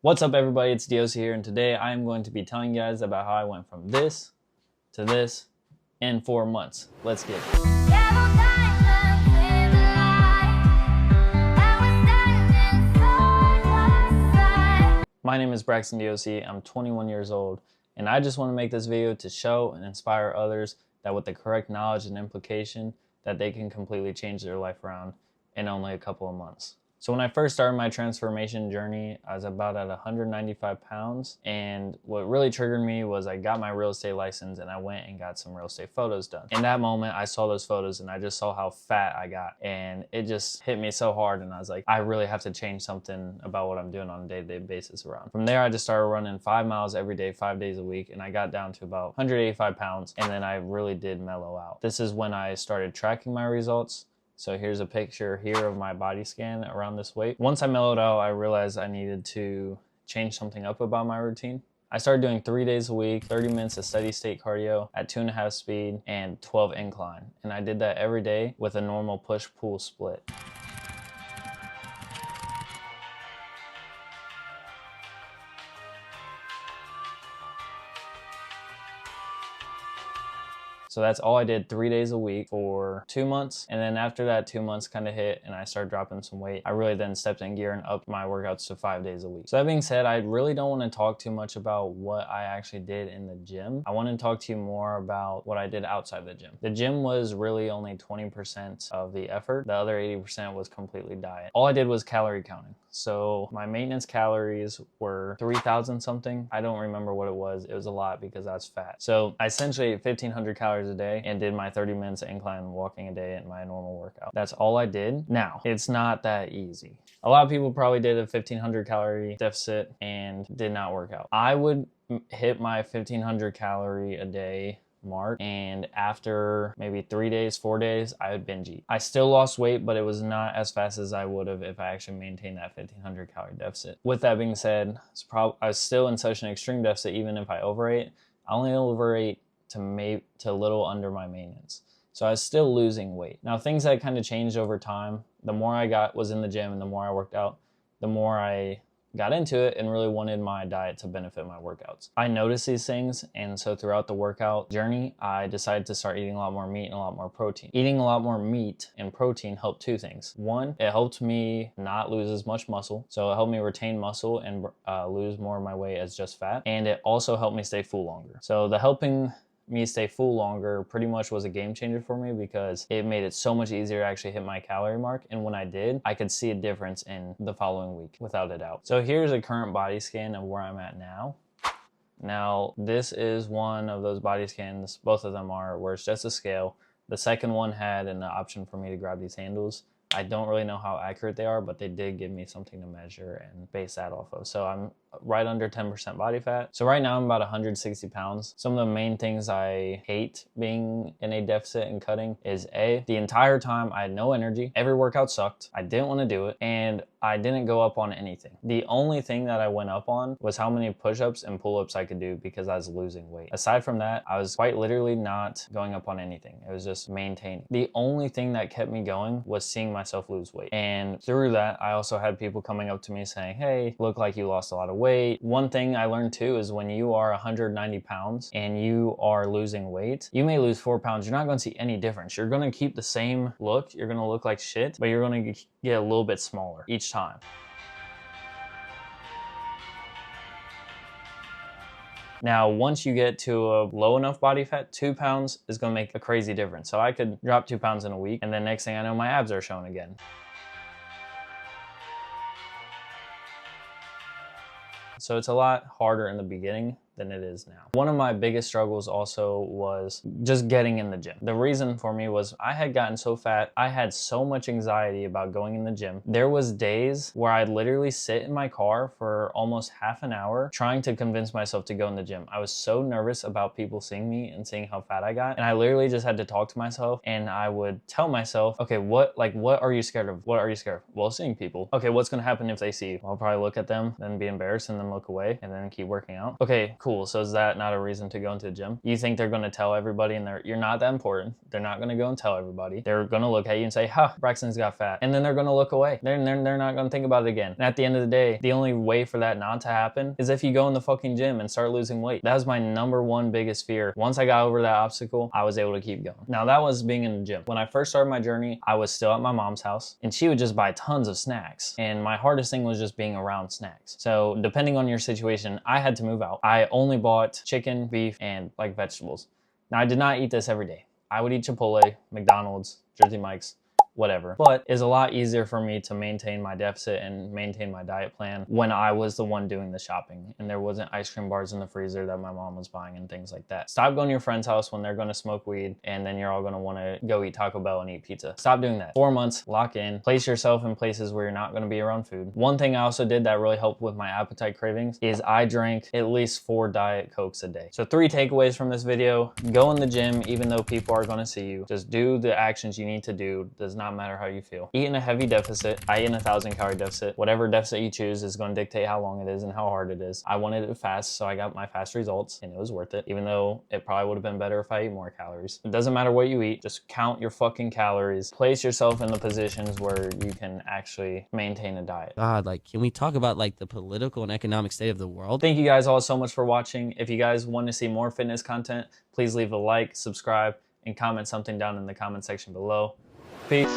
What's up everybody, it's DOC here, and today I am going to be telling you guys about how I went from this to this in 4 months. Let's get it. My name is Braxton DOC, I'm 21 years old, and I just want to make this video to show and inspire others that with the correct knowledge and implication that they can completely change their life around in only a couple of months. So when I first started my transformation journey, I was about at 195 pounds. And what really triggered me was I got my real estate license and I went and got some real estate photos done. In that moment, I saw those photos and I just saw how fat I got. And it just hit me so hard. And I was like, I really have to change something about what I'm doing on a day-to-day basis around. From there, I just started running 5 miles every day, 5 days a week. And I got down to about 185 pounds. And then I really did mellow out. This is when I started tracking my results. So here's a picture here of my body scan around this weight. Once I mellowed out, I realized I needed to change something up about my routine. I started doing 3 days a week, 30 minutes of steady state cardio at 2.5 speed and 12 incline. And I did that every day with a normal push-pull split. So that's all I did 3 days a week for 2 months. And then after that 2 months kind of hit and I started dropping some weight, I really then stepped in gear and upped my workouts to 5 days a week. So that being said, I really don't want to talk too much about what I actually did in the gym. I want to talk to you more about what I did outside the gym. The gym was really only 20% of the effort. The other 80% was completely diet. All I did was calorie counting. So my maintenance calories were 3,000 something. I don't remember what it was. It was a lot because I was fat. So I essentially ate 1,500 calories a day and did my 30 minutes incline walking a day in my normal workout. That's all I did. Now, it's not that easy. A lot of people probably did a 1,500 calorie deficit and did not work out. I would hit my 1,500 calorie a day mark, and after maybe 3 days, 4 days, I would binge eat. I still lost weight, but it was not as fast as I would have if I actually maintained that 1,500 calorie deficit. With that being said, I was still in such an extreme deficit even if I overate. I only overate to a little under my maintenance. So I was still losing weight. Now things that kind of changed over time, the more I was in the gym and the more I worked out, the more I got into it and really wanted my diet to benefit my workouts. I noticed these things, and so throughout the workout journey, I decided to start eating a lot more meat and a lot more protein. Eating a lot more meat and protein helped two things. One, it helped me not lose as much muscle. So it helped me retain muscle and lose more of my weight as just fat. And it also helped me stay full longer. So the helping me stay full longer pretty much was a game changer for me because it made it so much easier to actually hit my calorie mark. And when I did, I could see a difference in the following week without a doubt. So here's a current body scan of where I'm at now. Now, this is one of those body scans, both of them are, where it's just a scale. The second one had an option for me to grab these handles. I don't really know how accurate they are, but they did give me something to measure and base that off of. So I'm right under 10% body fat. So right now I'm about 160 pounds. Some of the main things I hate being in a deficit and cutting is the entire time I had no energy. Every workout sucked. I didn't want to do it. And I didn't go up on anything. The only thing that I went up on was how many push-ups and pull-ups I could do because I was losing weight. Aside from that, I was quite literally not going up on anything. It was just maintaining. The only thing that kept me going was seeing myself lose weight. And through that, I also had people coming up to me saying, hey, look like you lost a lot of weight. One thing I learned too is when you are 190 pounds and you are losing weight, you may lose 4 pounds. You're not going to see any difference. You're going to keep the same look. You're going to look like shit, but you're going to get a little bit smaller each time. Now, once you get to a low enough body fat, 2 pounds is going to make a crazy difference. So I could drop 2 pounds in a week, and then next thing I know, my abs are showing again. So it's a lot harder in the beginning than it is now. One of my biggest struggles also was just getting in the gym. The reason for me was I had gotten so fat. I had so much anxiety about going in the gym. There was days where I'd literally sit in my car for almost half an hour trying to convince myself to go in the gym. I was so nervous about people seeing me and seeing how fat I got. And I literally just had to talk to myself, and I would tell myself, okay, what are you scared of? What are you scared of? Well, seeing people. Okay, what's gonna happen if they see you? I'll probably look at them, then be embarrassed and then look away and then keep working out. Okay, Cool. So is that not a reason to go into the gym? You think they're going to tell everybody and you're not that important. They're not going to go and tell everybody. They're going to look at you and say, huh, Braxton's got fat. And then they're going to look away. They're not going to think about it again. And at the end of the day, the only way for that not to happen is if you go in the fucking gym and start losing weight. That was my number one biggest fear. Once I got over that obstacle, I was able to keep going. Now that was being in the gym. When I first started my journey, I was still at my mom's house and she would just buy tons of snacks. And my hardest thing was just being around snacks. So depending on your situation, I had to move out. I only bought chicken, beef, and like vegetables. Now I did not eat this every day. I would eat Chipotle, McDonald's, Jersey Mike's, whatever. But it's a lot easier for me to maintain my deficit and maintain my diet plan when I was the one doing the shopping and there wasn't ice cream bars in the freezer that my mom was buying and things like that. Stop going to your friend's house when they're going to smoke weed and then you're all going to want to go eat Taco Bell and eat pizza. Stop doing that. 4 months, lock in, place yourself in places where you're not going to be around food. One thing I also did that really helped with my appetite cravings is I drank at least 4 Diet Cokes a day. So 3 takeaways from this video: go in the gym even though people are going to see you. Just do the actions you need to do. Does not matter how you feel. Eat in a heavy deficit. I eat in a 1,000-calorie deficit. Whatever deficit you choose is going to dictate how long it is and how hard it is. I wanted it fast, so I got my fast results and it was worth it, even though it probably would have been better if I ate more calories. It doesn't matter what you eat, just count your fucking calories. Place yourself in the positions where you can actually maintain a diet. God, like, can we talk about like the political and economic state of the world? Thank you guys all so much for watching. If you guys want to see more fitness content, please leave a like, subscribe, and comment something down in the comment section below. Peace.